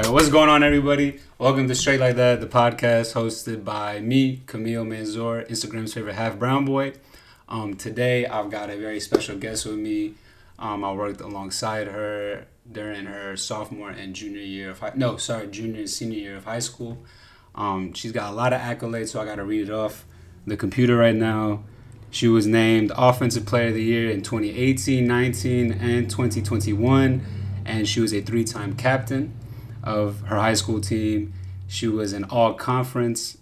right, what's going on, everybody? Welcome to Straight Like That, the podcast hosted by me, Camille Manzor, Instagram's favorite half brown boy. Today, I've got a very special guest with me. I worked alongside her during her sophomore and junior and senior year of high school. She's got a lot of accolades, so I got to read it off the computer right now. She was named Offensive Player of the Year in 2018, 19, and 2021, and she was a three-time captain of her high school team. She was an all-conference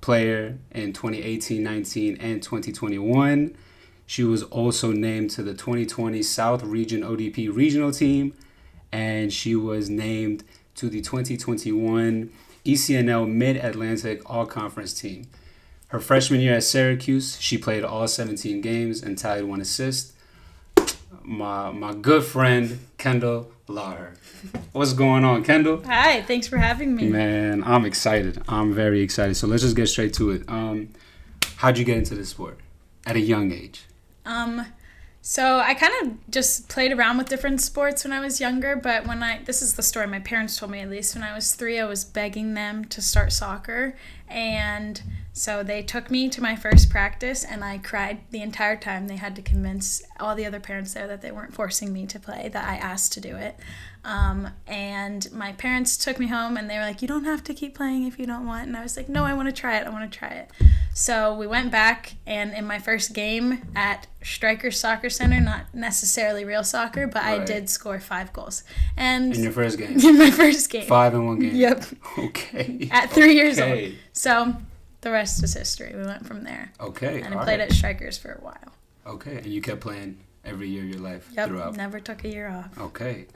player in 2018, 19, and 2021. She was also named to the 2020 South Region ODP regional team, and she was named to the 2021 ECNL Mid-Atlantic All-Conference team. Her freshman year at Syracuse, she played all 17 games and tallied 1 assist. My good friend, Kendyl Lauher. What's going on, Kendyl? Hi, thanks for having me. Man, I'm excited. I'm very excited. So let's just get straight to it. How'd you get into this sport at a young age? So I kind of just played around with different sports when I was younger, but this is the story my parents told me, at least when I was 3, I was begging them to start soccer, and so they took me to my first practice, and I cried the entire time. They had to convince all the other parents there that they weren't forcing me to play, that I asked to do it. And my parents took me home, and they were like, you don't have to keep playing if you don't want. And I was like, no, I want to try it. So we went back, and in my first game at Strikers Soccer Center, not necessarily real soccer, but right. I did score 5 goals. And in your first game? In my first game. 5 in one game? Yep. Okay. At 3 years old. So the rest is history. We went from there. Okay. And I played at Strikers for a while. Okay. And you kept playing every year of your life throughout? Yep. Never took a year off. Okay.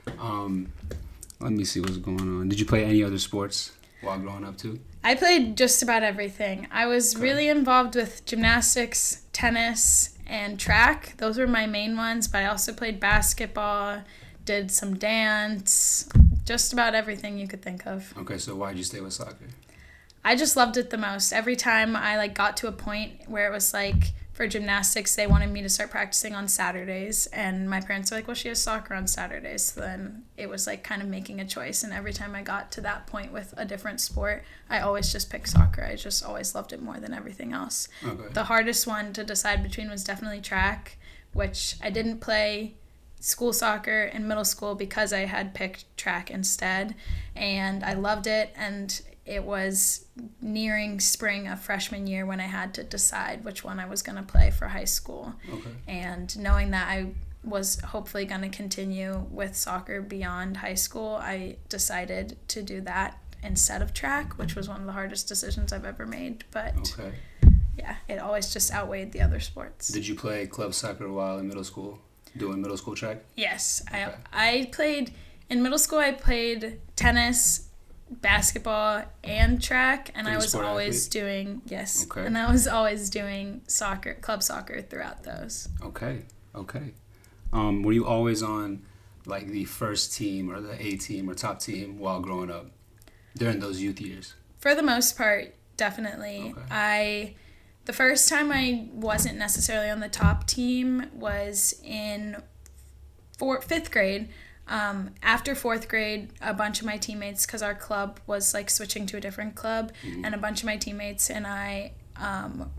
Let me see what's going on. Did you play any other sports while growing up too? I played just about everything. I was really involved with gymnastics, tennis, and track. Those were my main ones, but I also played basketball, did some dance, just about everything you could think of. Okay, so why'd you stay with soccer? I just loved it the most. Every time I got to a point where it was for gymnastics, they wanted me to start practicing on Saturdays, and my parents were like, well, she has soccer on Saturdays. So then it was kind of making a choice, and every time I got to that point with a different sport, I always just picked soccer. I just always loved it more than everything else. Okay. The hardest one to decide between was definitely track, which I didn't play school soccer in middle school because I had picked track instead, and I loved it, and it was nearing spring of freshman year when I had to decide which one I was going to play for high school. Okay. And knowing that I was hopefully going to continue with soccer beyond high school, I decided to do that instead of track, which was one of the hardest decisions I've ever made. But yeah, it always just outweighed the other sports. Did you play club soccer while in middle school, doing middle school track? Yes. Okay. I played, in middle school I played tennis, basketball, and track, and I was always doing and I was always doing soccer, club soccer throughout those. Okay. Were you always on the first team or the A team or top team while growing up during those youth years? For the most part, definitely. Okay. The first time I wasn't necessarily on the top team was in 5th grade. After 4th grade, a bunch of my teammates, because our club was switching to a different club, and a bunch of my teammates and I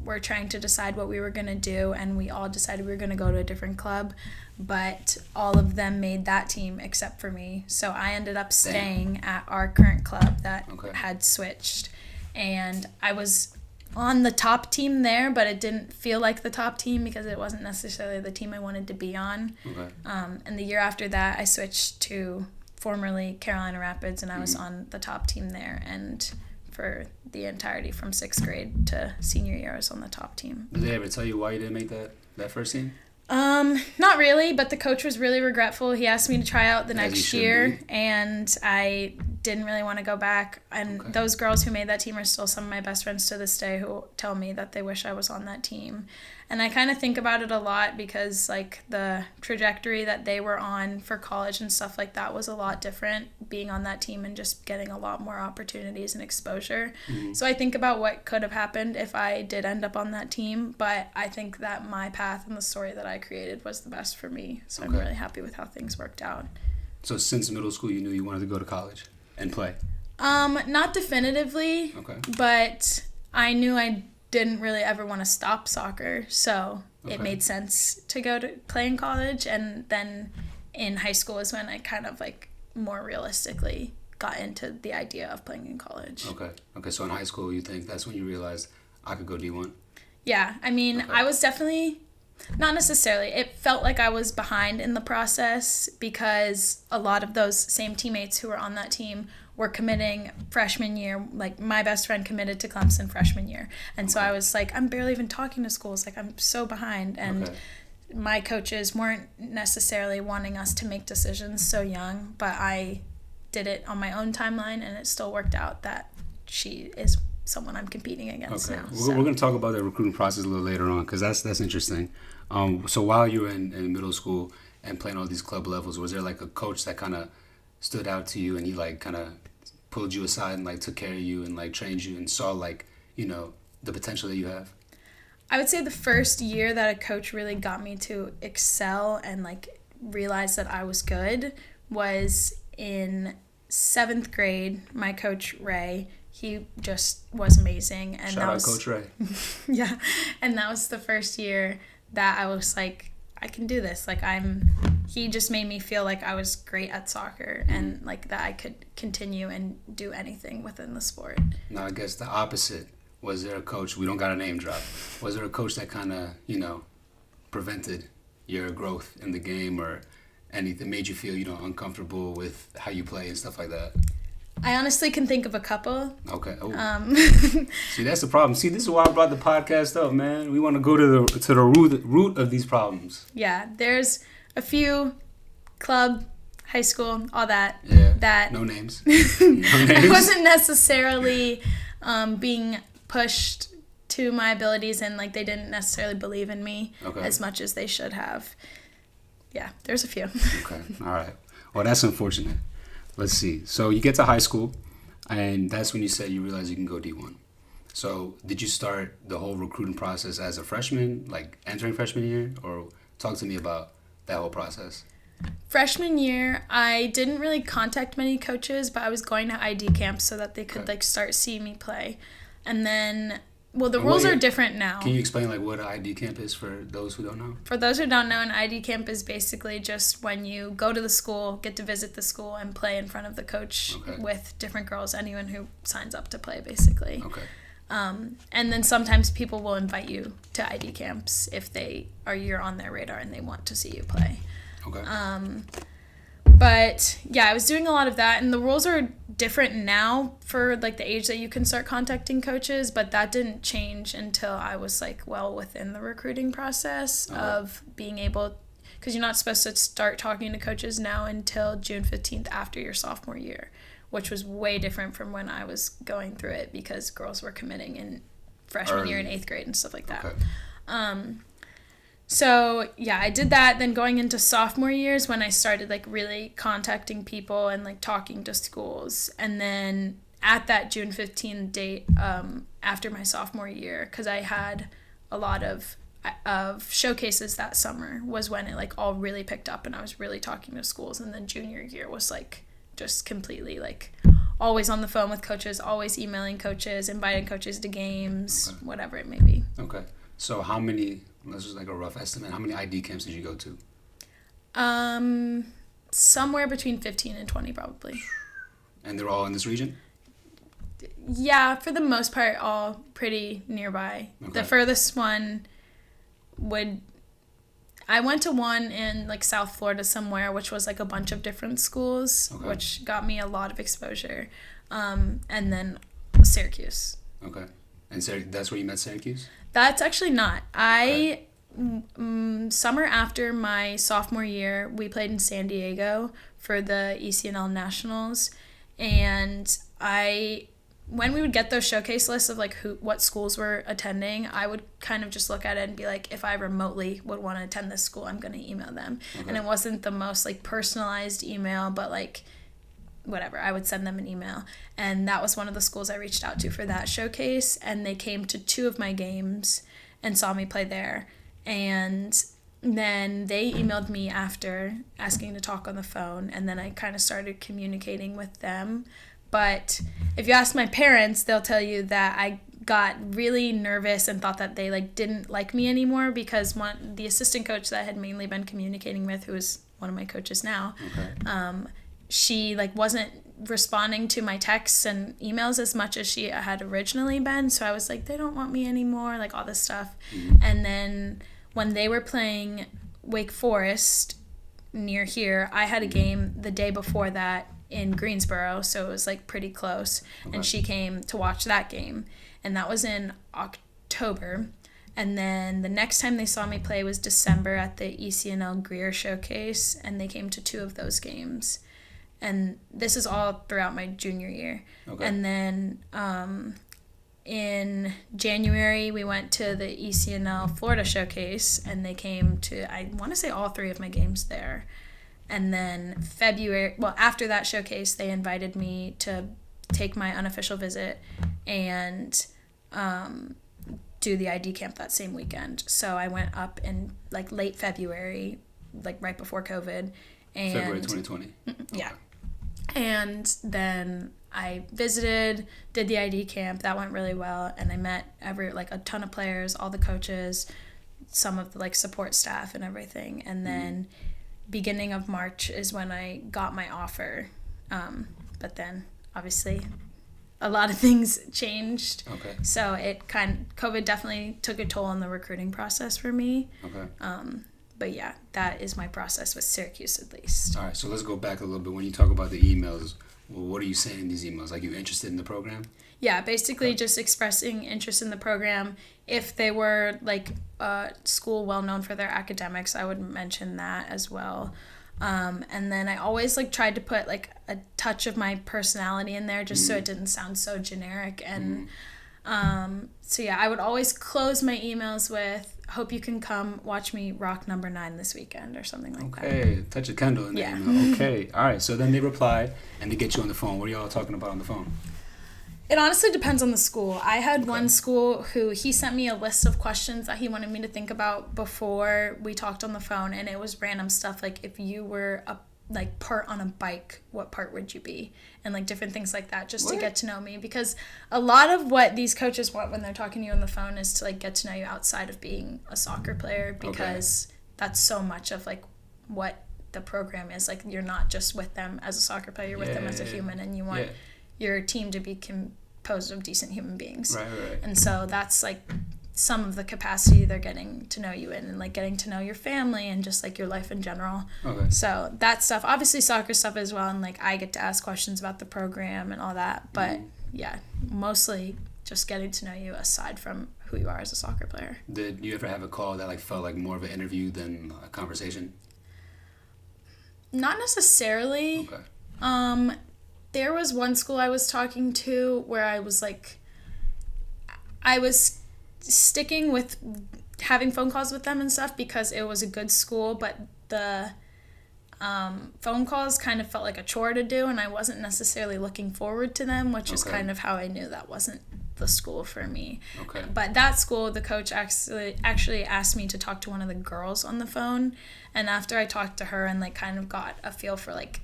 were trying to decide what we were going to do, and we all decided we were going to go to a different club, but all of them made that team except for me. So I ended up staying at our current club that had switched, and I was on the top team there, but it didn't feel like the top team because it wasn't necessarily the team I wanted to be on. Okay. And the year after that, I switched to formerly Carolina Rapids, and I was on the top team there. And for the entirety from 6th grade to senior year, I was on the top team. Did they ever tell you why you didn't make that first team? Not really, but the coach was really regretful. He asked me to try out the next year, and I didn't really want to go back. And those girls who made that team are still some of my best friends to this day who tell me that they wish I was on that team. And I kind of think about it a lot because the trajectory that they were on for college and stuff like that was a lot different, being on that team and just getting a lot more opportunities and exposure. Mm-hmm. So I think about what could have happened if I did end up on that team, but I think that my path and the story that I created was the best for me. So I'm really happy with how things worked out. So since middle school, you knew you wanted to go to college? and play? Not definitively. Okay. But I knew I didn't really ever want to stop soccer, so it made sense to go to play in college. And then in high school is when I kind of like more realistically got into the idea of playing in college. Okay. So in high school, you think that's when you realized I could go D1? Yeah. I mean, I was definitely, not necessarily. It felt like I was behind in the process because a lot of those same teammates who were on that team were committing freshman year. Like, my best friend committed to Clemson freshman year. And so I was like, I'm barely even talking to schools. Like, I'm so behind. And my coaches weren't necessarily wanting us to make decisions so young, but I did it on my own timeline, and it still worked out that she is someone I'm competing against now. We're going to talk about the recruiting process a little later on because that's interesting. So while you were in middle school and playing all these club levels, was there like a coach that kind of stood out to you and he like kind of pulled you aside and like took care of you and like trained you and saw like, you know, the potential that you have? I would say the first year that a coach really got me to excel and like realize that I was good was in 7th grade. My coach Ray, he just was amazing. And Shout out Coach Ray. Yeah. And that was the first year that I was like, I can do this. Like he just made me feel like I was great at soccer and like that I could continue and do anything within the sport. Now I guess the opposite. Was there a coach, we don't got a name drop, was there a coach that kind of, you know, prevented your growth in the game or anything, made you feel, you know, uncomfortable with how you play and stuff like that? I honestly can think of a couple. Okay. See, that's the problem. See, this is why I brought the podcast up, man. We want to go to the root of these problems. Yeah, there's a few, club, high school, all that. Yeah. That no names. I wasn't necessarily being pushed to my abilities, and like they didn't necessarily believe in me as much as they should have. Yeah, there's a few. Okay. All right. Well, that's unfortunate. Let's see. So you get to high school, and that's when you said you realized you can go D1. So did you start the whole recruiting process as a freshman, like entering freshman year, or talk to me about that whole process? Freshman year, I didn't really contact many coaches, but I was going to ID camps so that they could like start seeing me play. And then, well, the rules are different now. Can you explain like what an ID camp is for those who don't know? For those who don't know, an ID camp is basically just when you go to the school, get to visit the school, and play in front of the coach with different girls, anyone who signs up to play, basically. Okay. And then sometimes people will invite you to ID camps if you're on their radar and they want to see you play. Okay. But yeah, I was doing a lot of that, and the rules are different now for like the age that you can start contacting coaches, but that didn't change until I was like well within the recruiting process of being able, because you're not supposed to start talking to coaches now until June 15th after your sophomore year, which was way different from when I was going through it because girls were committing in freshman year and 8th grade and stuff like that. Okay. So yeah, I did that. Then going into sophomore years when I started like really contacting people and like talking to schools. And then at that June 15th date, after my sophomore year, because I had a lot of showcases that summer, was when it like all really picked up and I was really talking to schools. And then junior year was like just completely like always on the phone with coaches, always emailing coaches, inviting coaches to games, whatever it may be. Okay. So how many, this is like a rough estimate, how many ID camps did you go to? Somewhere between 15 and 20 probably. And they're all in this region? Yeah, for the most part, all pretty nearby. Okay. The furthest one I went to one in like South Florida somewhere, which was like a bunch of different schools, which got me a lot of exposure. And then Syracuse. Okay. And that's where you met Syracuse? That's actually not. Summer after my sophomore year, we played in San Diego for the ECNL Nationals. And when we would get those showcase lists of like what schools were attending, I would kind of just look at it and be like, if I remotely would want to attend this school, I'm going to email them. Okay. And it wasn't the most like personalized email, but like whatever, I would send them an email. And that was one of the schools I reached out to for that showcase. And they came to 2 of my games and saw me play there. And then they emailed me after asking to talk on the phone, and then I kind of started communicating with them. But if you ask my parents, they'll tell you that I got really nervous and thought that they like didn't like me anymore, because the assistant coach that I had mainly been communicating with, who is one of my coaches now, she like wasn't responding to my texts and emails as much as she had originally been. So I was like, they don't want me anymore, like all this stuff. And then when they were playing Wake Forest near here, I had a game the day before that in Greensboro, so it was like pretty close. And she came to watch that game, and that was in October. And then the next time they saw me play was December at the ECNL Greer Showcase, and they came to 2 of those games. And this is all throughout my junior year. And then in January, we went to the ECNL Florida Showcase, and they came to, I want to say, all 3 of my games there. And then February, well, after that showcase, they invited me to take my unofficial visit and do the ID camp that same weekend. So I went up in like late February, like right before COVID. And February 2020? Yeah. And then I visited, did the ID camp. That went really well. And I met a ton of players, all the coaches, some of the like support staff and everything. And then beginning of March is when I got my offer. But then obviously a lot of things changed. So COVID definitely took a toll on the recruiting process for me. But yeah, that is my process with Syracuse, at least. All right, so let's go back a little bit. When you talk about the emails, well, what are you saying in these emails? Like, you interested in the program? Yeah, basically just expressing interest in the program. If they were like a school well known for their academics, I would mention that as well. And then I always like tried to put like a touch of my personality in there, just so it didn't sound so generic. And so yeah, I would always close my emails with, hope you can come watch me rock number 9 this weekend, or something like that. Okay, touch of Kendyl in the email. Okay, all right. So then they reply and they get you on the phone. What are y'all talking about on the phone? It honestly depends on the school. I had one school who he sent me a list of questions that he wanted me to think about before we talked on the phone, and it was random stuff like, if you were a part on a bike, what part would you be? And like different things like that, just to get to know me, because a lot of what these coaches want when they're talking to you on the phone is to like get to know you outside of being a soccer player, because that's so much of like what the program is. Like, you're not just with them as a soccer player, you're with them as a human, and you want your team to be composed of decent human beings. Right. And so that's like some of the capacity they're getting to know you in, and like getting to know your family and just like your life in general. So that stuff, obviously soccer stuff as well, and like I get to ask questions about the program and all that, but yeah, mostly just getting to know you aside from who you are as a soccer player. Did you ever have a call that like felt like more of an interview than a conversation? Not necessarily. There was one school I was talking to where I was sticking with having phone calls with them and stuff because it was a good school, but the phone calls kind of felt like a chore to do, and I wasn't necessarily looking forward to them, which is kind of how I knew that wasn't the school for me. But that school, the coach actually asked me to talk to one of the girls on the phone, and after I talked to her and like kind of got a feel for like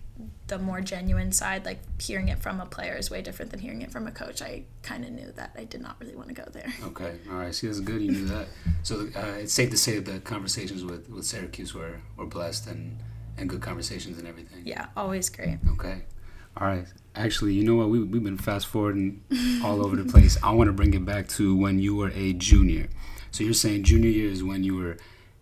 the more genuine side, like hearing it from a player is way different than hearing it from a coach, I kind of knew that I did not really want to go there. Okay, all right. See, that's good. You knew that. So it's safe to say that the conversations with Syracuse were blessed and good conversations and everything. Yeah, always great. Okay, all right. Actually, you know what? We've been fast forwarding all over the place. I want to bring it back to when you were a junior. So you're saying junior year is when you were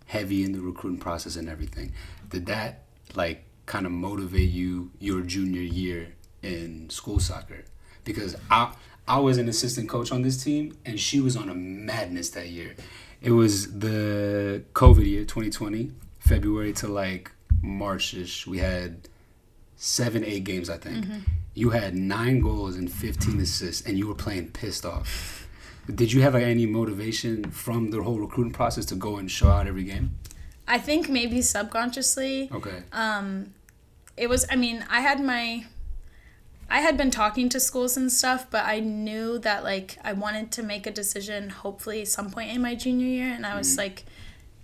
heavy in the recruiting process and everything. Did that like kind of motivate you your junior year in school soccer? Because I was an assistant coach on this team, and she was on a madness that year. It was the COVID year, 2020, February to like March-ish. We had 7-8 games, I think. You had 9 goals and 15 assists, and you were playing pissed off. Did you have like, any motivation from the whole recruiting process to go and show out every game? I think maybe subconsciously. It was, I mean, I had been talking to schools and stuff, but I knew that like I wanted to make a decision hopefully some point in my junior year, and I was like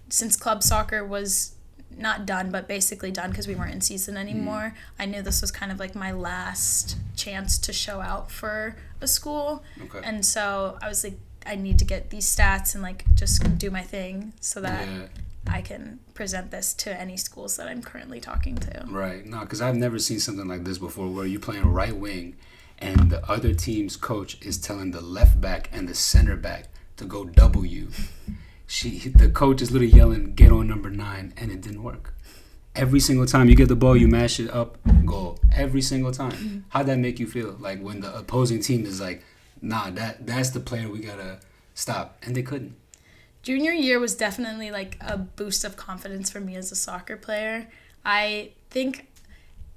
since club soccer was not done, but basically done because we weren't in season anymore, I knew this was kind of like my last chance to show out for a school. Okay. And so I was like, I need to get these stats and like just do my thing so that I can present this to any schools that I'm currently talking to. Right. No, because I've never seen something like this before where you're playing right wing and the other team's coach is telling the left back and the center back to go double you. The coach is literally yelling, get on number 9, and it didn't work. Every single time you get the ball, you mash it up, goal. Every single time. How'd that make you feel? Like when the opposing team is like, nah, that's the player we gotta stop. And they couldn't. Junior year was definitely like a boost of confidence for me as a soccer player. I think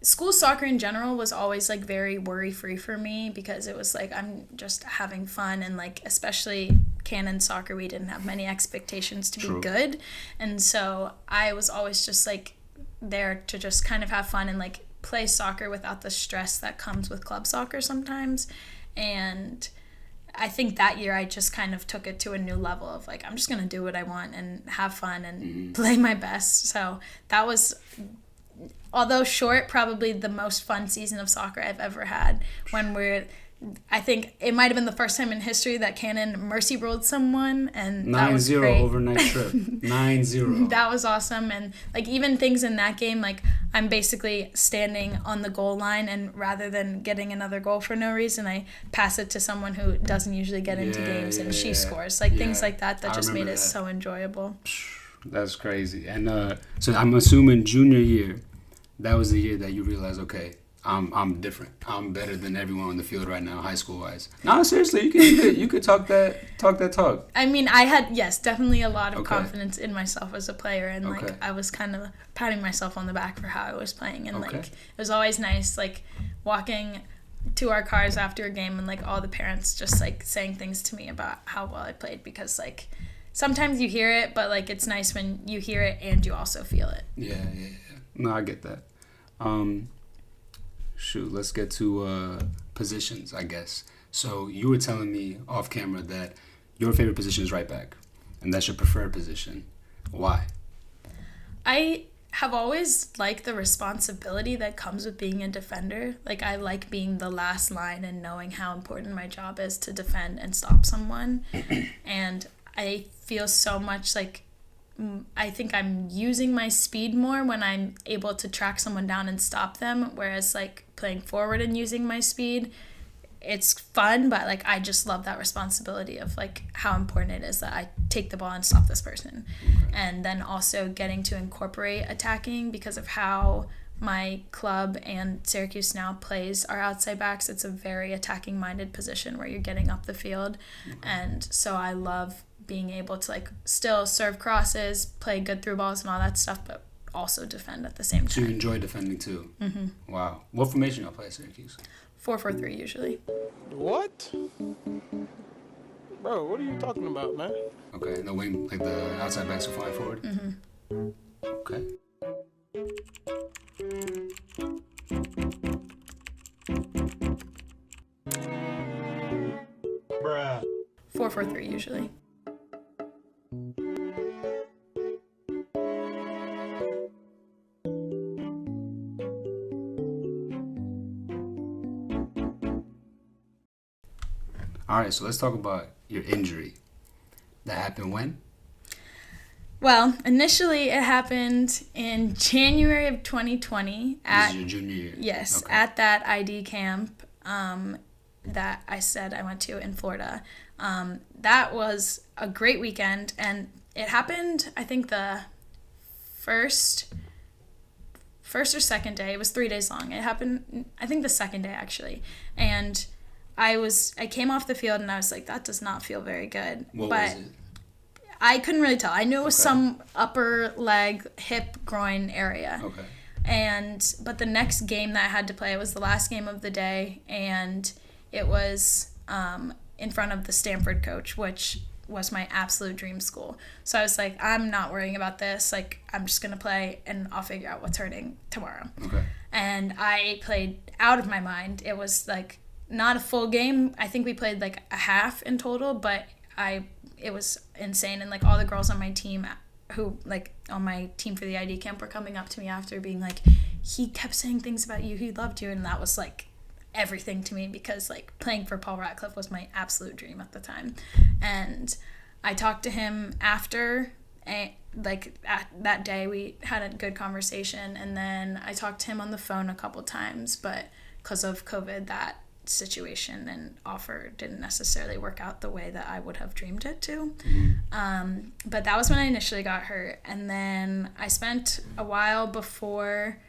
school soccer in general was always like very worry-free for me because it was like I'm just having fun, and like especially canon soccer, we didn't have many expectations to be good, and so I was always just like there to just kind of have fun and like play soccer without the stress that comes with club soccer sometimes. And I think that year I just kind of took it to a new level of like I'm just gonna do what I want and have fun and play my best. So that was, although short, probably the most fun season of soccer I've ever had. I think it might have been the first time in history that Cannon mercy ruled someone, and that was 9-0 great. overnight trip. 9-0. That was awesome. And like even things in that game, like I'm basically standing on the goal line, and rather than getting another goal for no reason, I pass it to someone who doesn't usually get into games, and she scores. Like things like that just made it so enjoyable. That's crazy. And so I'm assuming junior year, that was the year that you realized, okay, I'm different. I'm better than everyone on the field right now, high school wise. No, seriously, you could talk that talk. I mean, I had definitely a lot of confidence in myself as a player, and like I was kind of patting myself on the back for how I was playing, and like it was always nice like walking to our cars after a game and like all the parents just like saying things to me about how well I played, because like sometimes you hear it, but like it's nice when you hear it and you also feel it. Yeah. No, I get that. Let's get to positions, I guess. So you were telling me off camera that your favorite position is right back, and that's your preferred position. Why? I have always liked the responsibility that comes with being a defender. Like I like being the last line and knowing how important my job is to defend and stop someone. And I feel so much like I think I'm using my speed more when I'm able to track someone down and stop them, whereas like playing forward and using my speed, it's fun, but like I just love that responsibility of like how important it is that I take the ball and stop this person. And then also getting to incorporate attacking because of how my club and Syracuse now plays our outside backs. It's a very attacking minded position where you're getting up the field. And so I love being able to like still serve crosses, play good through balls and all that stuff, but also defend at the same time. So you enjoy defending too? Mm-hmm. Wow. What formation y'all play at Syracuse? 4-4-3 usually. What? Bro, what are you talking about, man? Okay, the wing, like the outside backs are flying forward? Mm-hmm. Okay. Bruh. 4-4-3 usually. All right, so let's talk about your injury. That happened when? Well, initially it happened in January of 2020. This is your junior year? Yes, at that ID camp that I said I went to in Florida. That was a great weekend, and it happened, I think, the first or second day. It was 3 days long. It happened, I think, the second day, actually. And I came off the field, and I was like, that does not feel very good. What was it? I couldn't really tell. I knew it was some upper leg, hip, groin area. Okay. But the next game that I had to play, it was the last game of the day, and it was in front of the Stanford coach, which was my absolute dream school. So I was like, I'm not worrying about this. Like, I'm just going to play, and I'll figure out what's hurting tomorrow. Okay. And I played out of my mind. It was, like, not a full game. I think we played, like, a half in total, but it was insane. And, like, all the girls on my team who like on my team for the ID camp were coming up to me after being like, he kept saying things about you, he loved you, and that was like everything to me because like playing for Paul Ratcliffe was my absolute dream at the time. And I talked to him after, that day we had a good conversation, and then I talked to him on the phone a couple times, but because of COVID, that situation and offer didn't necessarily work out the way that I would have dreamed it to. But that was when I initially got hurt, and then I spent a while before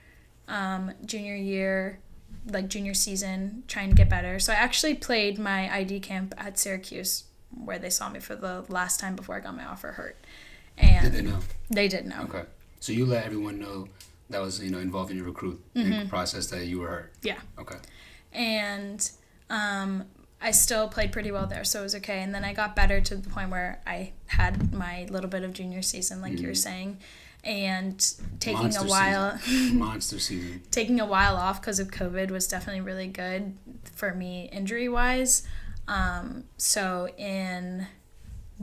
junior year, like junior season, trying to get better. So I actually played my ID camp at Syracuse, where they saw me for the last time before I got my offer hurt. And did they know? They did know. Okay. So you let everyone know that was, involved in your recruitment process that you were hurt? Yeah. Okay. And I still played pretty well there, so it was okay. And then I got better to the point where I had my little bit of junior season, like you were saying, and taking Monster season. Taking a while off because of COVID was definitely really good for me injury-wise. So in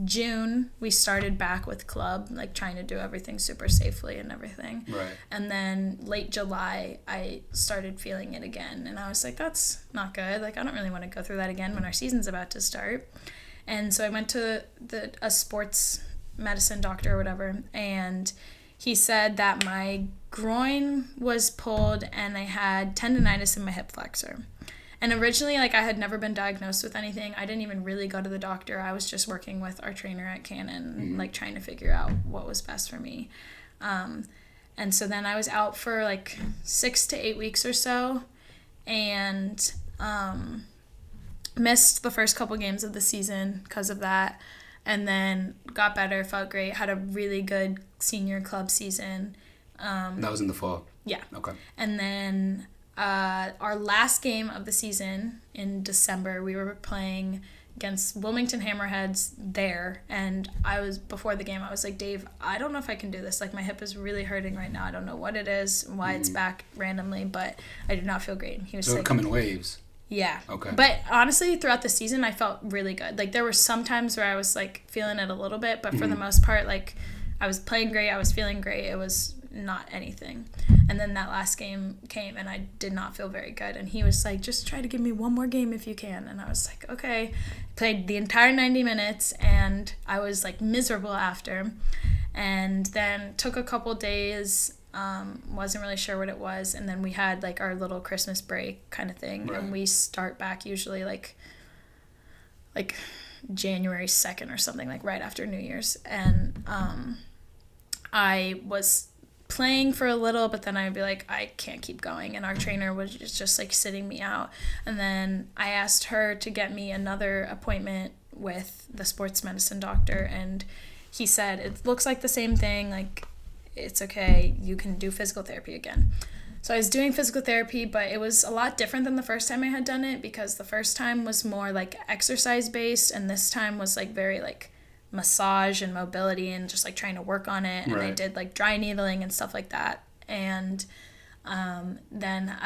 June, we started back with club, like trying to do everything super safely and everything. Right. And then late July, I started feeling it again. And I was like, that's not good. Like, I don't really want to go through that again when our season's about to start. And so I went to a sports medicine doctor or whatever, and he said that my groin was pulled and I had tendonitis in my hip flexor. And originally, like, I had never been diagnosed with anything. I didn't even really go to the doctor. I was just working with our trainer at Canon, like, trying to figure out what was best for me. And so then I was out for, like, 6 to 8 weeks or so, and missed the first couple games of the season because of that, and then got better, felt great, had a really good senior club season. That was in the fall? Yeah. Okay. And then our last game of the season in December, we were playing against Wilmington Hammerheads there, and before the game I was like, Dave, I don't know if I can do this. Like, my hip is really hurting right now. I don't know what it is, why it's back randomly, but I do not feel great. And he was like, come in waves. Yeah. Okay. But honestly, throughout the season, I felt really good. Like, there were some times where I was like feeling it a little bit, but for the most part, like, I was playing great, I was feeling great. It was not anything. And then that last game came and I did not feel very good, and he was like, just try to give me one more game if you can. And I was like, okay. Played the entire 90 minutes and I was like miserable after, and then took a couple days, wasn't really sure what it was, and then we had like our little Christmas break kind of thing. Right. And we start back usually like January 2nd or something, like right after New Year's. And I was playing for a little, but then I'd be like, I can't keep going, and our trainer was just like sitting me out. And then I asked her to get me another appointment with the sports medicine doctor, and he said, it looks like the same thing, like, it's okay, you can do physical therapy again. So I was doing physical therapy, but it was a lot different than the first time I had done it, because the first time was more like exercise based, and this time was like very like massage and mobility and just like trying to work on it. And I did like dry needling and stuff like that. And then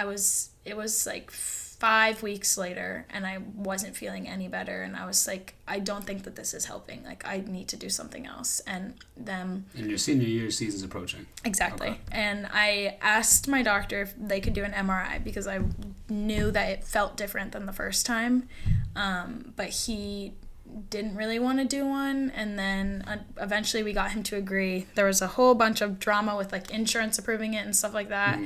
it was like 5 weeks later and I wasn't feeling any better, and I was like, I don't think that this is helping, like, I need to do something else. And then your senior year season's approaching. Exactly. Okay. And I asked my doctor if they could do an MRI, because I knew that it felt different than the first time, but he didn't really want to do one. And then eventually we got him to agree. There was a whole bunch of drama with like insurance approving it and stuff like that.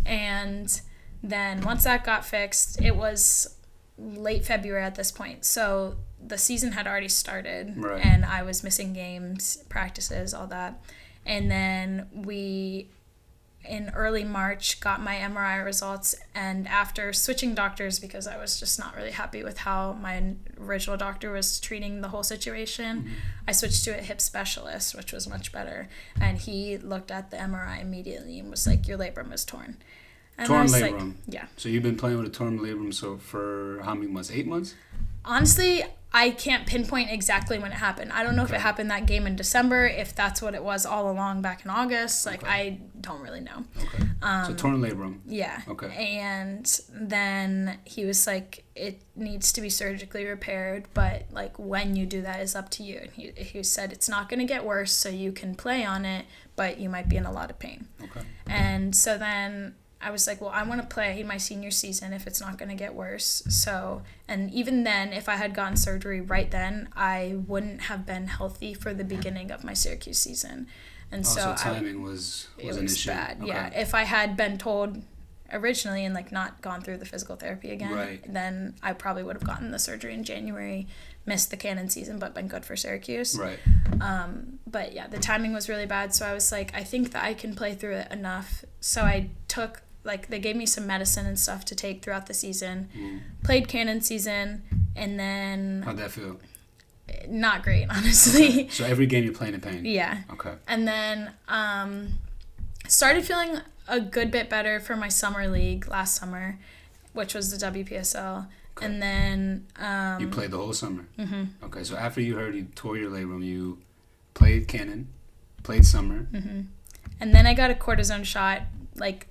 And then once that got fixed, it was late February at this point, so the season had already started. And I was missing games, practices, all that. And then we, in early March, got my MRI results, and after switching doctors, because I was just not really happy with how my original doctor was treating the whole situation, I switched to a hip specialist, which was much better. And he looked at the MRI immediately and was like, your labrum is torn. And torn labrum. Like, yeah. So you've been playing with a torn labrum for how many months? 8 months? Honestly, I can't pinpoint exactly when it happened. I don't know if it happened that game in December, if that's what it was all along back in August. Like, I don't really know. Okay. So torn labrum. Yeah. Okay. And then he was like, it needs to be surgically repaired, but like when you do that is up to you. And he said it's not going to get worse, so you can play on it, but you might be in a lot of pain. Okay. And so then I was like, well, I want to play my senior season if it's not going to get worse. So, and even then, if I had gotten surgery right then, I wouldn't have been healthy for the beginning of my Syracuse season. And so timing was an issue. Bad. Okay. Yeah. If I had been told originally and like not gone through the physical therapy again, then I probably would have gotten the surgery in January, missed the Canon season, but been good for Syracuse. Right. But yeah, the timing was really bad. So I was like, I think that I can play through it enough. So I took, like, they gave me some medicine and stuff to take throughout the season. Played Canon season, and then... How'd that feel? Not great, honestly. Okay. So every game you're playing in pain? Yeah. Okay. And then started feeling a good bit better for my summer league last summer, which was the WPSL. Okay. And then... you played the whole summer? Mm-hmm. Okay, so after you heard you tore your labrum, you played Canon, played summer. Mm-hmm. And then I got a cortisone shot, like...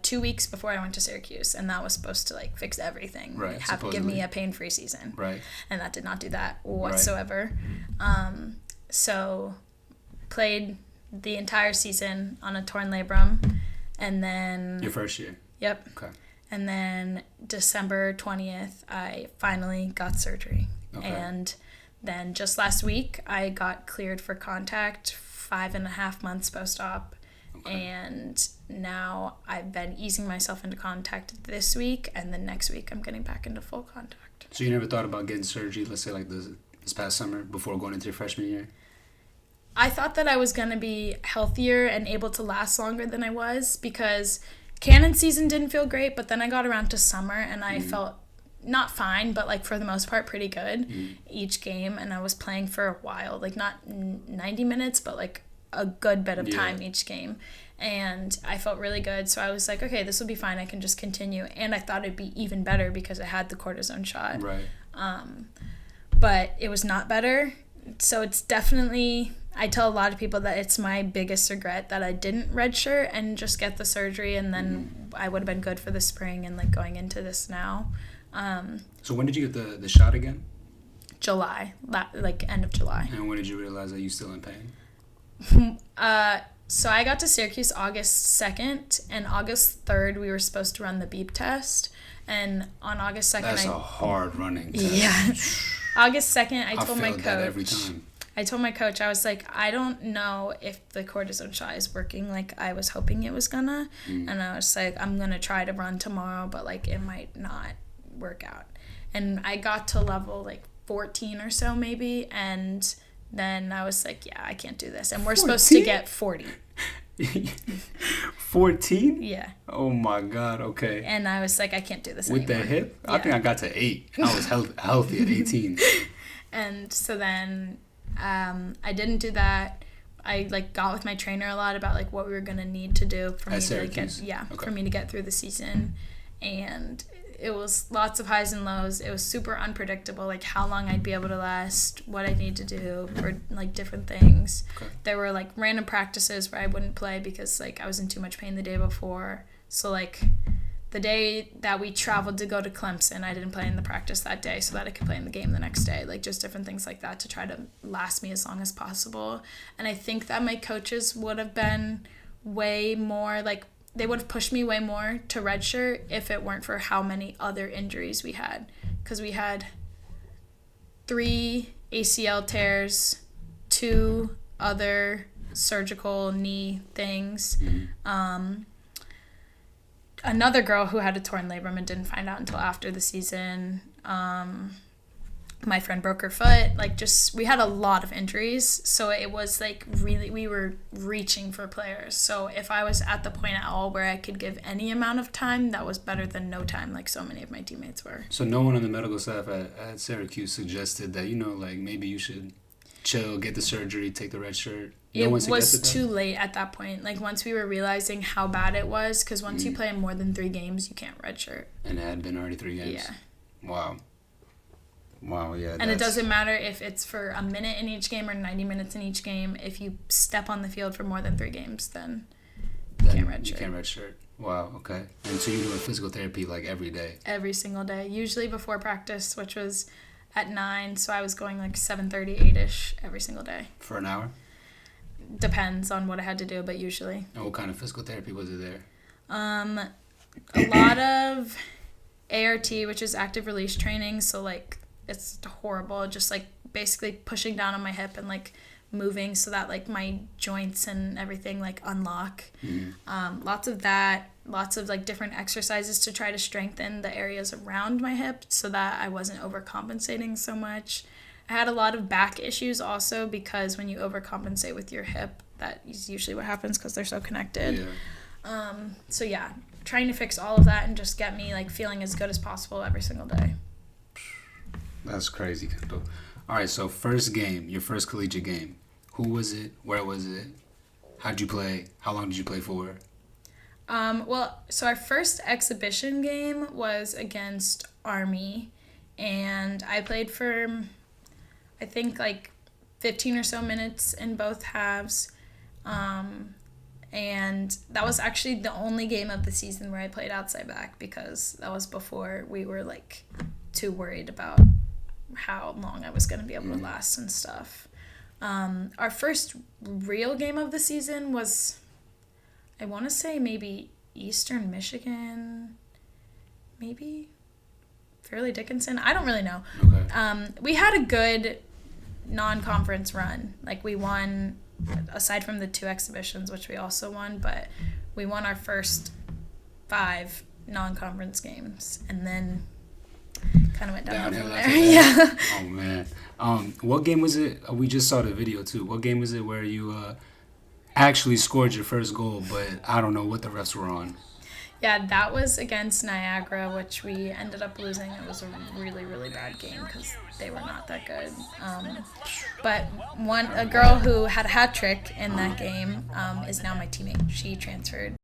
2 weeks before I went to Syracuse, and that was supposed to like fix everything. Right. Give me a pain-free season. Right. And that did not do that whatsoever. So played the entire season on a torn labrum, and then your first year. Yep. Okay. And then December 20th, I finally got surgery. Okay. And then just last week, I got cleared for contact 5.5 months post-op. Okay. And now I've been easing myself into contact this week, and then next week I'm getting back into full contact. So you never thought about getting surgery, let's say like this past summer, before going into your freshman year? I thought that I was going to be healthier and able to last longer than I was, because Canon season didn't feel great, but then I got around to summer and I felt not fine, but like for the most part pretty good each game, and I was playing for a while, like not 90 minutes, but like a good bit of time each game, and I felt really good. So I was like, okay, this will be fine, I can just continue. And I thought it'd be even better because I had the cortisone shot. Right. But it was not better. So it's definitely, I tell a lot of people that it's my biggest regret that I didn't redshirt and just get the surgery, and then I would have been good for the spring and like going into this now. So when did you get the shot again? July, like end of July. And when did you realize that you still in pain? So I got to Syracuse August 2nd, and August 3rd we were supposed to run the beep test, and on August 2nd that's a hard running test. Yeah. August 2nd I told my coach that every time. I told my coach, I was like, I don't know if the cortisone shot is working like I was hoping it was gonna, and I was like, I'm gonna try to run tomorrow, but like it might not work out. And I got to level like 14 or so maybe, and then I was like, yeah, I can't do this. And we're 14? supposed to get 40. 14? Yeah. Oh my God, okay. And I was like, I can't do this with anymore. With the hip? Yeah. I think I got to 8. I was healthy at 18. And so then I didn't do that. I like got with my trainer a lot about like what we were gonna need to do for me to like for me to get through the season. And it was lots of highs and lows. It was super unpredictable, like how long I'd be able to last, what I'd need to do for like different things. Okay. There were like random practices where I wouldn't play because like I was in too much pain the day before. So like the day that we traveled to go to Clemson, I didn't play in the practice that day so that I could play in the game the next day. Like just different things like that to try to last me as long as possible. And I think that my coaches would have been way more like, they would have pushed me way more to redshirt if it weren't for how many other injuries we had. Because we had 3 ACL tears, 2 other surgical knee things. Another girl who had a torn labrum and didn't find out until after the season. My friend broke her foot. Like just, we had a lot of injuries. So it was like really, we were reaching for players. So if I was at the point at all where I could give any amount of time, that was better than no time, like so many of my teammates were. So no one on the medical staff at Syracuse suggested that, you know, like maybe you should chill, get the surgery, take the red shirt? It was too late at that point. Like once we were realizing how bad it was, because once you play more than 3 games, you can't redshirt. And it had been already 3 games? Yeah. Wow. Wow, yeah. And it doesn't matter if it's for a minute in each game or 90 minutes in each game. If you step on the field for more than 3 games, then you can't redshirt. You can't redshirt. Wow, okay. And so you're doing physical therapy like every day? Every single day. Usually before practice, which was at 9, so I was going like 7:30, 8-ish every single day. For an hour? Depends on what I had to do, but usually. And what kind of physical therapy was it there? A lot of ART, which is active release training, so like it's horrible, just like basically pushing down on my hip and like moving so that like my joints and everything like unlock. Lots of that, lots of like different exercises to try to strengthen the areas around my hip so that I wasn't overcompensating so much. I had a lot of back issues also because when you overcompensate with your hip, that is usually what happens because they're so connected. So yeah, trying to fix all of that and just get me like feeling as good as possible every single day. That's crazy, Kendyl. All right, so first game, your first collegiate game. Who was it? Where was it? How'd you play? How long did you play for? Well, so our first exhibition game was against Army, and I played for, I think, like 15 or so minutes in both halves. And that was actually the only game of the season where I played outside back because that was before we were, like, too worried about how long I was going to be able to last and stuff. Our first real game of the season was, I want to say maybe Eastern Michigan, maybe Fairleigh Dickinson. I don't really know. Okay. We had a good non-conference run. Like we won, aside from the 2 exhibitions, which we also won, but we won our first 5 non-conference games, and then kind of went downhill from there. Yeah. Oh man. What game was it? We just saw the video too. What game was it where you actually scored your first goal, but I don't know what the refs were on? Yeah, that was against Niagara, which we ended up losing. It was a really, really bad game because they were not that good. But a girl who had a hat trick in that game is now my teammate. She transferred.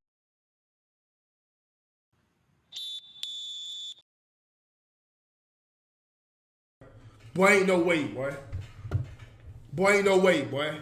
Boy, ain't no way, boy. Boy, ain't no way, boy.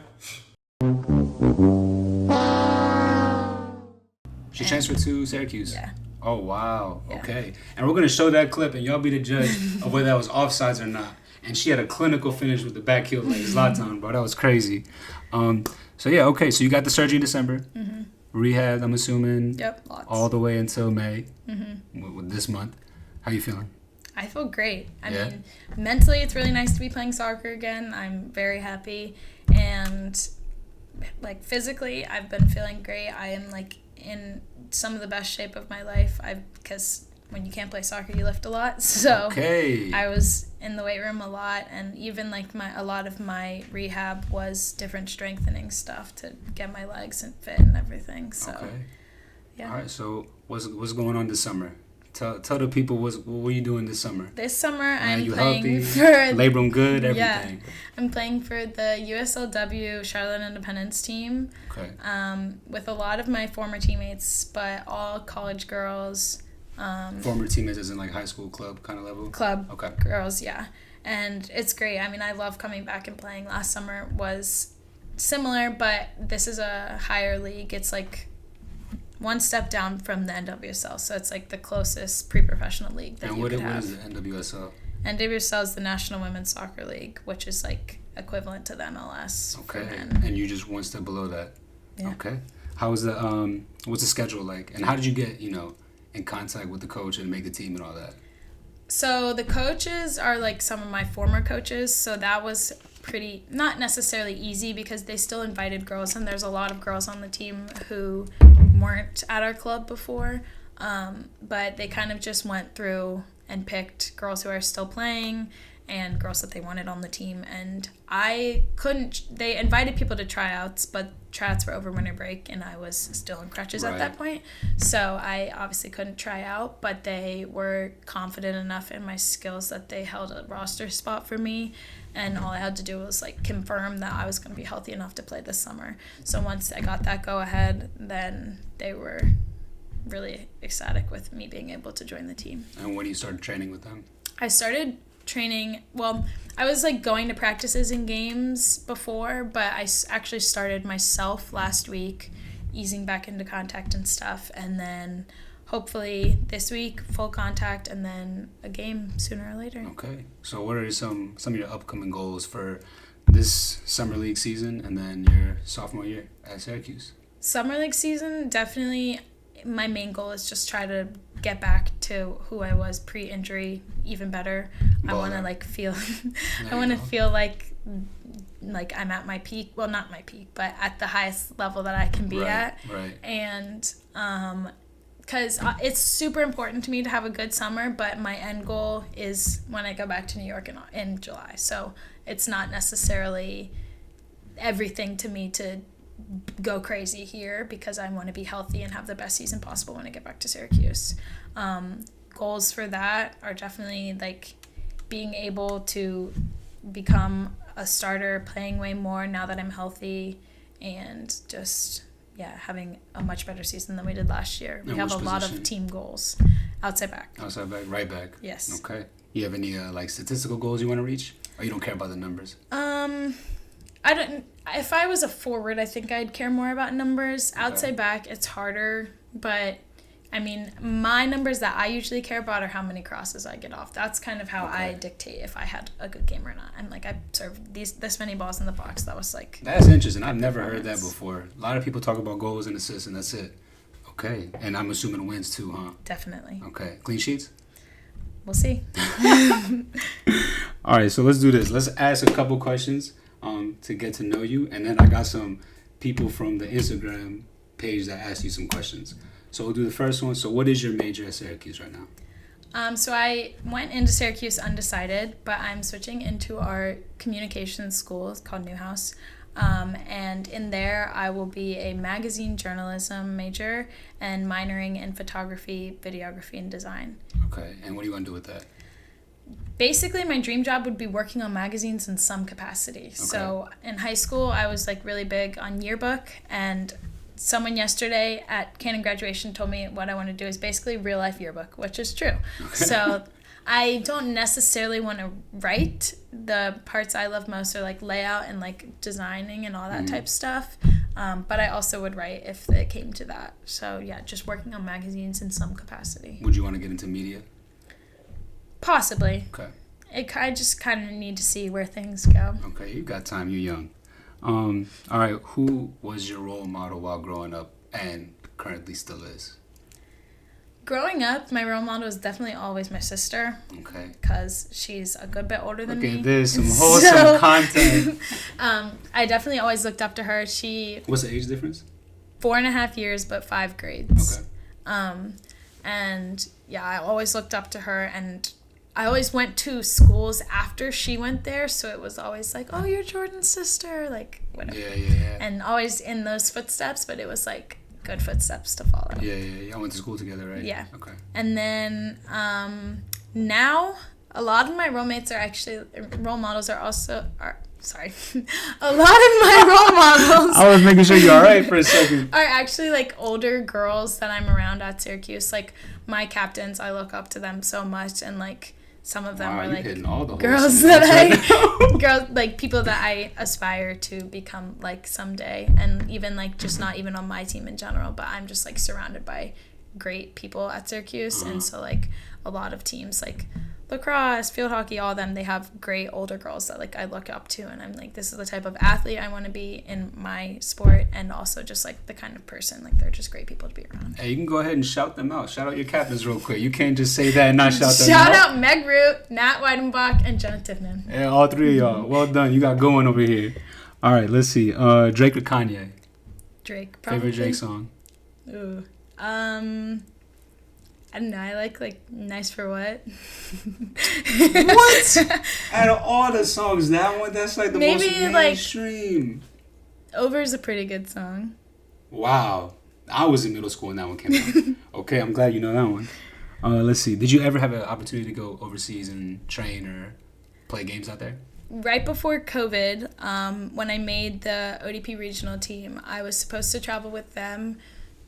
She transferred to Syracuse? Yeah. Oh, wow. Yeah. Okay. And we're going to show that clip, and y'all be the judge of whether that was offsides or not. And she had a clinical finish with the back heel like Zlatan, bro. That was crazy. So, yeah, okay. So you got the surgery in December. Mm-hmm. Rehab, I'm assuming. Yep, lots. All the way until May. Mm-hmm. With this month. How you feeling? I feel great. I mean, mentally, it's really nice to be playing soccer again. I'm very happy. And, like, physically, I've been feeling great. I am, like, in some of the best shape of my life. Because when you can't play soccer, you lift a lot. So I was in the weight room a lot. And even, like, a lot of my rehab was different strengthening stuff to get my legs fit and everything. So, yeah. All right, so what's going on this summer? Tell the people what were you doing this summer? This summer I'm you playing healthy? for Labor room good, everything. Yeah, I'm playing for the USLW Charlotte Independence team. Okay. With a lot of my former teammates, but all college girls. Former teammates as in like high school club kind of level? Club girls, yeah. And it's great. I mean, I love coming back and playing. Last summer was similar, but this is a higher league. It's like one step down from the NWSL, so it's like the closest pre-professional league that you could have. And what is the NWSL? NWSL is the National Women's Soccer League, which is like equivalent to the MLS. Okay, for men. and you just one step below that. Yeah. Okay. How is what's the schedule like, and how did you get in contact with the coach and make the team and all that? So the coaches are like some of my former coaches, so that was pretty not necessarily easy because they still invited girls, and there's a lot of girls on the team who weren't at our club before, but they kind of just went through and picked girls who are still playing and girls that they wanted on the team. And they invited people to tryouts, but tryouts were over winter break and I was still in crutches at that point, so I obviously couldn't try out, but they were confident enough in my skills that they held a roster spot for me, and all I had to do was like confirm that I was going to be healthy enough to play this summer. So once I got that go ahead, then they were really ecstatic with me being able to join the team. And when you started training with them? I started training. Well, I was like going to practices and games before, but I actually started myself last week, easing back into contact and stuff, and then hopefully this week full contact, and then a game sooner or later. Okay. So what are some of your upcoming goals for this summer league season and then your sophomore year at Syracuse? Summer league season, definitely my main goal is just try to get back to who I was pre-injury, even better. I want to like feel I want to feel like I'm at my peak. Well, not my peak, but at the highest level that I can be at. Right. And because it's super important to me to have a good summer, but my end goal is when I go back to New York in July. So it's not necessarily everything to me to go crazy here, because I want to be healthy and have the best season possible when I get back to Syracuse. Goals for that are definitely like being able to become a starter, playing way more now that I'm healthy, and just having a much better season than we did last year. We have a lot of team goals. Outside back. Outside back, right back. Yes. Okay. You have any like statistical goals you want to reach, or you don't care about the numbers? I don't. If I was a forward, I think I'd care more about numbers. Okay. Outside back, it's harder, but I mean, my numbers that I usually care about are how many crosses I get off. That's kind of how I dictate if I had a good game or not. I'm like, I served this many balls in the box. That was like... That's interesting. I've never heard that before. A lot of people talk about goals and assists, and that's it. Okay. And I'm assuming wins too, huh? Definitely. Okay. Clean sheets? We'll see. All right, so let's do this. Let's ask a couple questions to get to know you, and then I got some people from the Instagram page that ask you some questions. So we'll do the first one. So what is your major at Syracuse right now? So I went into Syracuse undecided, but I'm switching into our communications school. It's called Newhouse. And in there, I will be a magazine journalism major and minoring in photography, videography, and design. Okay. And what do you want to do with that? Basically, my dream job would be working on magazines in some capacity. Okay. So in high school, I was like really big on yearbook, and someone yesterday at canon graduation told me what I want to do is basically real life yearbook, which is true. Okay. So I don't necessarily want to write. The parts I love most are like layout and like designing and all that type stuff. But I also would write if it came to that. So yeah, just working on magazines in some capacity. Would you want to get into media? Possibly. Okay. I just kind of need to see where things go. Okay, you got time. You're young. All right, who was your role model while growing up and currently still is? Growing up, my role model was definitely always my sister. Okay. Because she's a good bit older than me. Okay, there's some wholesome content. I definitely always looked up to her. What's the age difference? 4.5 years, but 5 grades. Okay. And yeah, I always looked up to her, and I always went to schools after she went there, so it was always like, oh, you're Jordan's sister, like, whatever. Yeah. And always in those footsteps, but it was, like, good footsteps to follow. Yeah. Y'all went to school together, right? Yeah. Okay. And then now, a lot of my role models are also... Sorry. A lot of my role models... I was making sure you're all right for a second. ...are actually, like, older girls that I'm around at Syracuse. Like, my captains, I look up to them so much, and, like... Some of them were like girls like people that I aspire to become like someday, and even like just not even on my team in general, but I'm just like surrounded by great people at Syracuse. And so like a lot of teams like lacrosse, field hockey, all of them, they have great older girls that like I look up to, and I'm like, this is the type of athlete I want to be in my sport, and also just like the kind of person, like they're just great people to be around. Hey, you can go ahead and shout them out. Shout out your captains real quick. You can't just say that and not shout them out. Shout out Meg Root, Nat Weidenbach, and Jenna Tifnin. Yeah, all three of y'all. Well done. You got going over here. All right, let's see. Drake or Kanye? Drake, probably. Favorite Drake song? Ooh. I don't know. I like Nice for What. What? Out of all the songs, that one, that's like the most mainstream. Like, Over is a pretty good song. Wow. I was in middle school when that one came out. Okay, I'm glad you know that one. Let's see. Did you ever have an opportunity to go overseas and train or play games out there? Right before COVID, when I made the ODP regional team, I was supposed to travel with them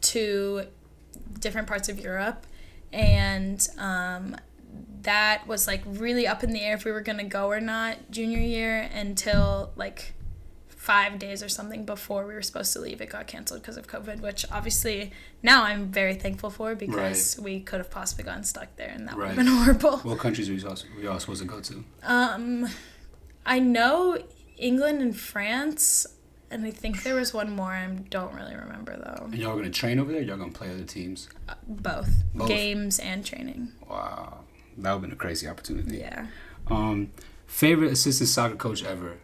to different parts of Europe. And that was like really up in the air if we were going to go or not junior year until like 5 days or something before we were supposed to leave. It got canceled because of COVID, which obviously now I'm very thankful for because we could have possibly gotten stuck there and that would have been horrible. What countries were you all supposed to go to? I know England and France, and I think there was one more. I don't really remember though. And y'all going to train over there? Or y'all going to play other teams? Both. Games and training. Wow. That would have been a crazy opportunity. Yeah. Favorite assistant soccer coach ever?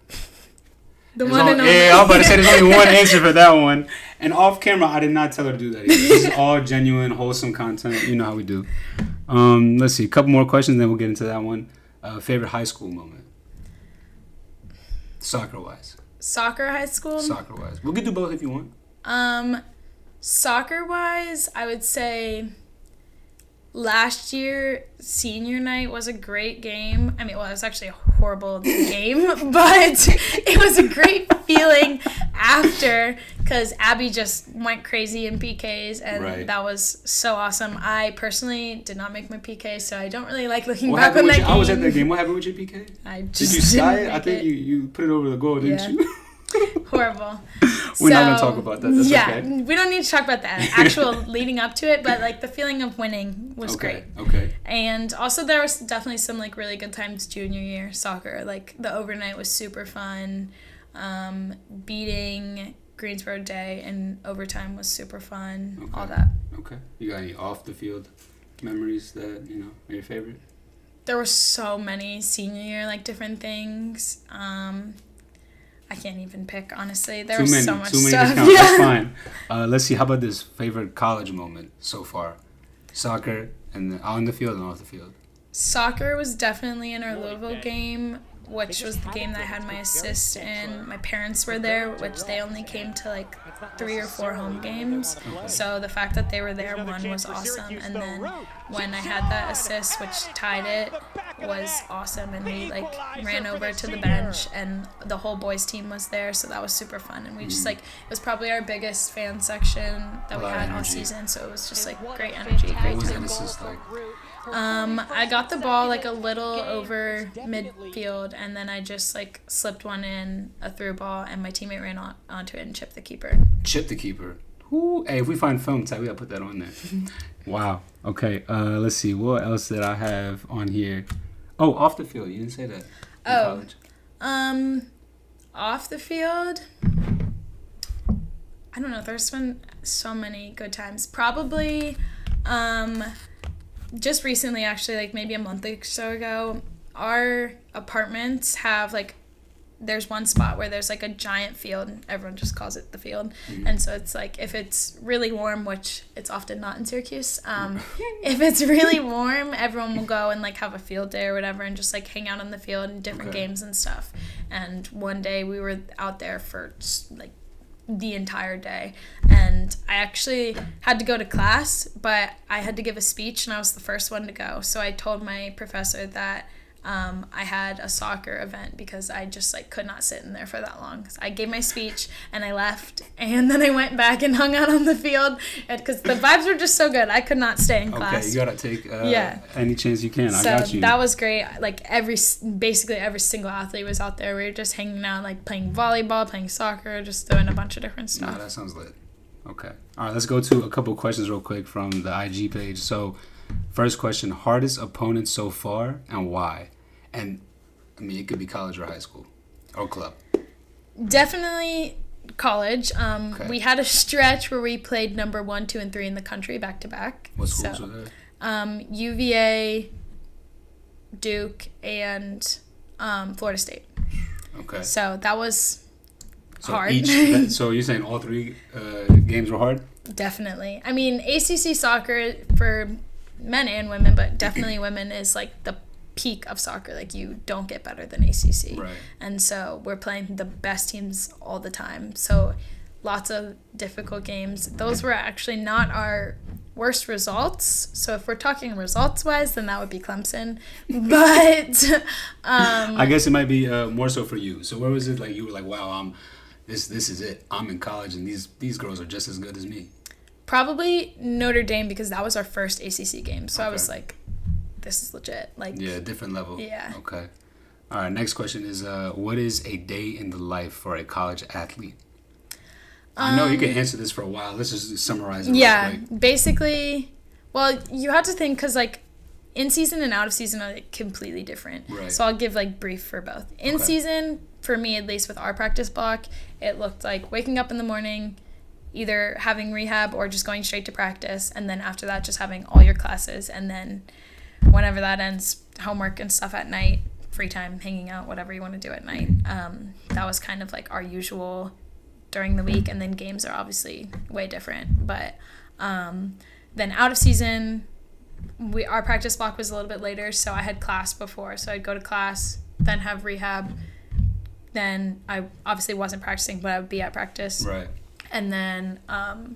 The one and only. Yeah, I was about to say there's only one answer for that one. And off camera, I did not tell her to do that either. This is all genuine, wholesome content. You know how we do. Let's see. A couple more questions, then we'll get into that one. Favorite high school moment? Soccer-wise. Soccer high school? Soccer-wise. We could do both if you want. Soccer-wise, I would say last year, senior night was a great game. I mean, well, it was actually a horrible game, but it was a great feeling after because Abby just went crazy in PKs, and that was so awesome. I personally did not make my PK, so I don't really like looking back on that game. I was at that game. What happened with your PK? Did you sky it? I think you put it over the goal, didn't you? Horrible. We're not going to talk about that. That's okay. We don't need to talk about that actual leading up to it, but like the feeling of winning was great. Okay. And also there was definitely some like really good times junior year soccer. Like the overnight was super fun. Beating Greensboro Day in overtime was super fun. Okay. All that. Okay. You got any off the field memories that, are your favorite? There were so many senior year like different things. I can't even pick, honestly. There was so much too many stuff. To count. That's fine. Let's see. How about this favorite college moment so far? Soccer and on the field and off the field. Soccer was definitely in our Louisville game, which was the game that I had my assist in. My parents were there, which they only came to like 3 or 4 home games. So the fact that they were there, one, was awesome. And then when I had that assist, which tied it, was awesome. And we like ran over to the bench and the whole boys team was there. So that was super fun. And we just like, it was probably our biggest fan section that we had all season. So it was just like great energy, great time. I got the ball like a little over midfield, and then I just like slipped one in a through ball, and my teammate ran onto it and chipped the keeper. Chip the keeper. Ooh, hey, if we find film tag, we gotta put that on there. Wow. Okay. Let's see. What else did I have on here? Oh, off the field. You didn't say that. College. Off the field. I don't know. There's been so many good times. Probably. Just recently, actually, like maybe a month or so ago, our apartments have like, there's one spot where there's like a giant field, and everyone just calls it the field. And so it's like, if it's really warm, which it's often not in Syracuse, if it's really warm, everyone will go and like have a field day or whatever and just like hang out on the field and different games and stuff. And one day we were out there for like the entire day, and I actually had to go to class, but I had to give a speech and I was the first one to go. So I told my professor that I had a soccer event because I just like could not sit in there for that long. So I gave my speech and I left, and then I went back and hung out on the field because the vibes were just so good. I could not stay in class. Okay, you gotta take any chance you can. I got you. That was great. Like basically every single athlete was out there. We were just hanging out, like playing volleyball, playing soccer, just doing a bunch of different stuff. No, that sounds lit. Okay. All right, let's go to a couple questions real quick from the IG page. So, first question, hardest opponent so far and why? And, I mean, it could be college or high school or club. Definitely college. Okay. We had a stretch where we played number 1, 2, and 3 in the country back to back. What schools were there? UVA, Duke, and Florida State. Okay. So that was hard. So you're saying all 3 games were hard? Definitely. I mean, ACC soccer for men and women, but definitely women is like the peak of soccer. Like, you don't get better than ACC. Right. And so we're playing the best teams all the time. So lots of difficult games. Those were actually not our worst results. So if we're talking results wise, then that would be Clemson. But I guess it might be more so for you. So where was it like you were like, wow, this is it. I'm in college and these girls are just as good as me? Probably Notre Dame, because that was our first ACC game. So I was like, this is legit. Like, yeah, different level. Yeah. Okay. All right. Next question is, what is a day in the life for a college athlete? I know you can answer this for a while. Let's just summarize it. Yeah, real quick. basically. Well, you have to think because like in season and out of season are like, completely different. Right. So I'll give like brief for both. In season, for me at least with our practice block, it looked like waking up in the morning, either having rehab or just going straight to practice, and then after that just having all your classes, and then whenever that ends, homework and stuff at night, free time, hanging out, whatever you want to do at night. That was kind of like our usual during the week, and then games are obviously way different. But then out of season, our practice block was a little bit later, so I had class before. So I'd go to class, then have rehab, then I obviously wasn't practicing, but I would be at practice. Right. And then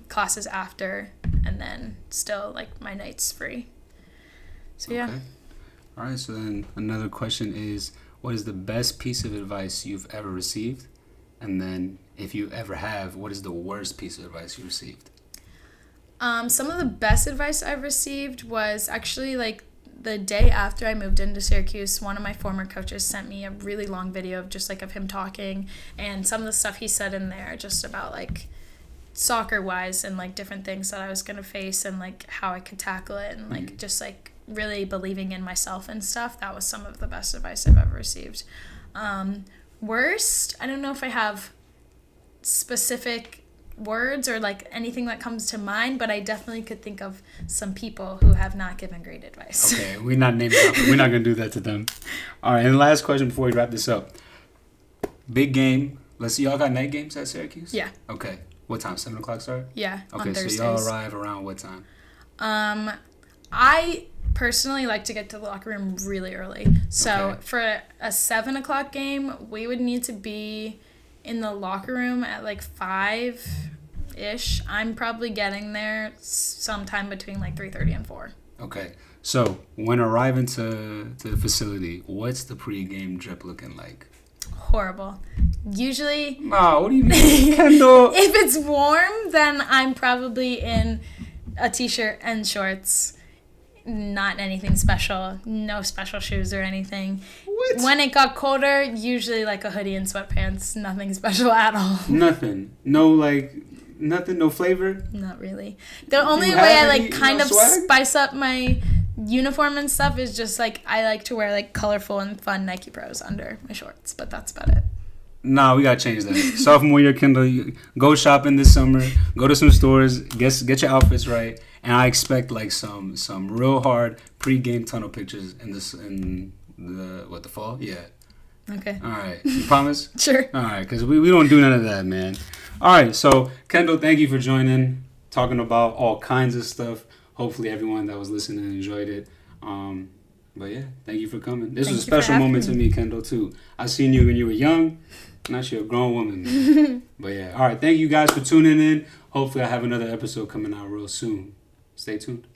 classes after, and then still like my nights free. So yeah. Okay. All right, so then another question is, what is the best piece of advice you've ever received? And then, if you ever have, what is the worst piece of advice you received? Some of the best advice I've received was actually like the day after I moved into Syracuse. One of my former coaches sent me a really long video of just like of him talking, and some of the stuff he said in there just about like soccer wise and like different things that I was gonna face and like how I could tackle it, and like just like really believing in myself and stuff. That was some of the best advice I've ever received. Worst, I don't know if I have specific words or like anything that comes to mind, but I definitely could think of some people who have not given great advice. Okay, we're not naming them. We're not gonna do that to them. All right, and the last question before we wrap this up. Big game. Let's see, y'all got night games at Syracuse? Yeah. Okay. What time? 7 o'clock start? Yeah. Okay, on Thursdays. so y'all arrive around what time? I personally like to get to the locker room really early. So Okay. for a 7 o'clock game, we would need to be in the locker room at like 5-ish. I'm probably getting there sometime between like 3:30 and 4. Okay. So when arriving to the facility, what's the pregame drip looking like? Horrible. Usually, Oh, what do you mean, Kendyl? if it's warm, then I'm probably in a t-shirt and shorts. Not anything special. No special shoes or anything. What? When it got colder, usually like a hoodie and sweatpants. Nothing special at all. Nothing. No, like, nothing, no flavor? Not really. The only You way have I any, like kind of swag? spice up my uniform and stuff is just like I like to wear like colorful and fun Nike Pros under my shorts, but that's about it. Nah, we gotta change that. Sophomore year, Kendyl, go shopping this summer. Go to some stores. Get your outfits right. And I expect like some real hard pregame tunnel pictures in the fall. Yeah. Okay. All right. You promise? Sure. All right, because we don't do none of that, man. All right. So Kendyl, thank you for joining, talking about all kinds of stuff. Hopefully everyone that was listening enjoyed it. But yeah, thank you for coming. This was a special moment to me, Kendyl, too. I seen you when you were young. Now you're a grown woman, man. But yeah, all right. Thank you guys for tuning in. Hopefully I have another episode coming out real soon. Stay tuned.